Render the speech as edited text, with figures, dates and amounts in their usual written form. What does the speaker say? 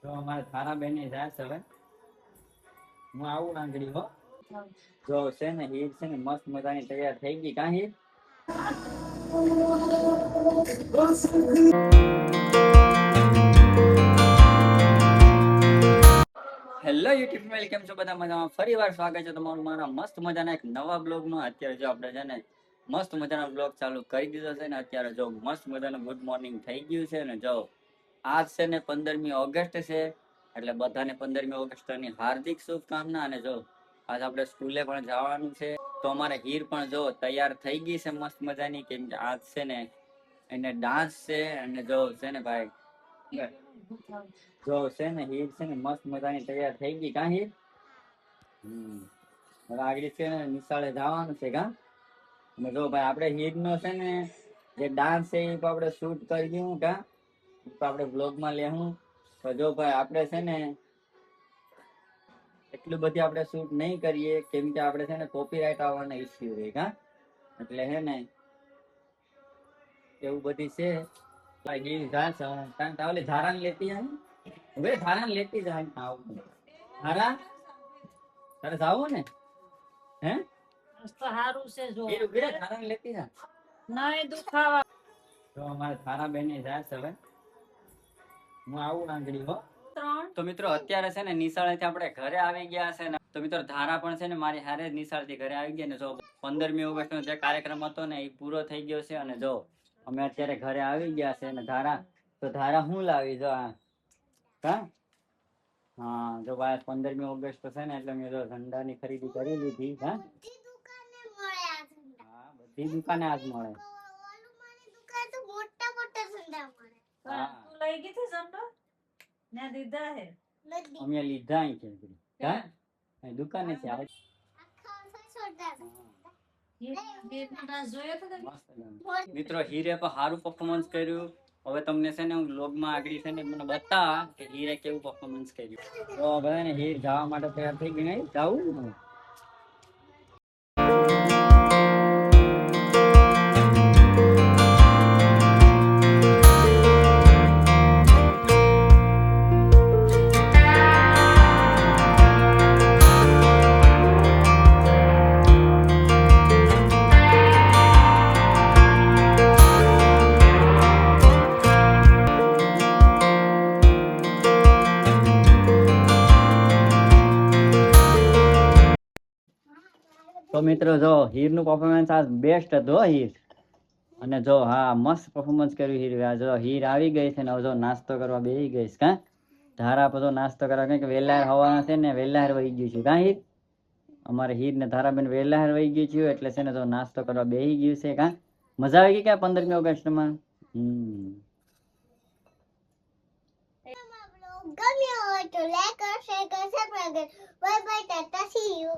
તો અમારે થારા બેન ની જાય છે હવે હું આવું આંગળી હો જો છે ને હીર છે ને મસ્ત મજાની તૈયાર થઈ ગઈ કા હીર હેલો યુટ્યુબ ફેમિલી કેમ છો બધા મજામાં ફરી વાર સ્વાગત છે તમારું મારા મસ્ત મજાના એક નવા બ્લોગ નું અત્યારે જો આપણે છે ને મસ્ત મજાનો બ્લોગ ચાલુ કરી દીધો છે ને અત્યારે જો મસ્ત મજાનું ગુડ મોર્નિંગ થઈ ગયું છે ને જો આજ છે ને 15મી ઓગસ્ટ છે એટલે બધાને 15મી ઓગસ્ટની હાર્દિક શુભકામના અને જો આજ આપણે સ્કૂલે પણ જવાનું છે તો અમારે હીર પણ જો તૈયાર થઈ ગઈ છે મસ્ત મજાની કેમ કે આજ છે ને એને ડાન્સ છે અને જો છે ને ભાઈ જો છે ને હીર છે ને મસ્ત મજાની તૈયાર થઈ ગઈ કા હીર હવે આગળ છે ને નિશાળે જવાનું છે કા અને જો ભાઈ આપણે હીર નો છે ને જે ડાન્સ છે એ આપણે શૂટ કરી દઉં કા આપણે બ્લોગ માં લેવું તો જો ભાઈ આપણે છે ને એટલું બધી આપણે શૂટ નહીં કરીએ કેમ કે આપણે છે ને કોપીરાઈટ આવવાના ઇસ્યુ રહે કા એટલે હે ને એવું બધી છે ધારા લેતી જાય હવે ધારા લેતી જાય ધારા તારે જાવું ને હે સારું છે જો ધારા લેતી જા નહીં દુખાવા તો અમારે થારા બેન ની જાય છે હવે હું આવું આંગળી હો તો મિત્રો અત્યારે છે ને નિશાળેથી આપણે ઘરે આવી ગયા છે ને તો મિત્રો ધારા પણ છે ને મારી હારે જ નિશાળથી ઘરે આવી ગયા ને જો 15મી ઓગસ્ટ નો જે કાર્યક્રમ હતો ને એ પૂરો થઈ ગયો છે અને જો અમે અત્યારે ઘરે આવી ગયા છે ને ધારા તો ધારા હું લાવી જો આ હા જો ભાઈ 15મી ઓગસ્ટ છે ને એટલે મેં જો ઝંડા ની ખરીદી કરી લીધી હા બધી દુકાને આજ મળે લઈ ગઈ થી ઝંડો ને દીધા હે અમે લીધા અહીં છે દુકાને છે આવે મિત્રો હીરે પણ સારું પરફોર્મન્સ કર્યું હવે તમને છે ને હું વ્લોગમાં આગળ છે ને મને બતા કે હીરે કેવું પરફોર્મન્સ કર્યું તો હવે ને હીર જવા માટે તૈયાર થઈ ગઈ નહીં જાવું તો મિત્રો જો હીર નું પરફોર્મન્સ આજ બેસ્ટ હતું હીર અને જો હા મસ્ત પરફોર્મન્સ કર્યું હીર જો હીર આવી ગઈ છે ને જો નાસ્તો કરવા બેસી ગઈ છે કા ધારા બધો નાસ્તો કરવા કઈ વેલાર હવાના છે ને વેલાર વહી ગયું છે કા હીર અમારે હીર ને ધારાબેન વેલાર વહી ગયું છે એટલે છે ને જો નાસ્તો કરવા બેસી ગયું છે કા મજા આવી ગઈ કે 15મી ઓગસ્ટ માં ગમ્યો હોય તો like share subscribe bye bye Tata C you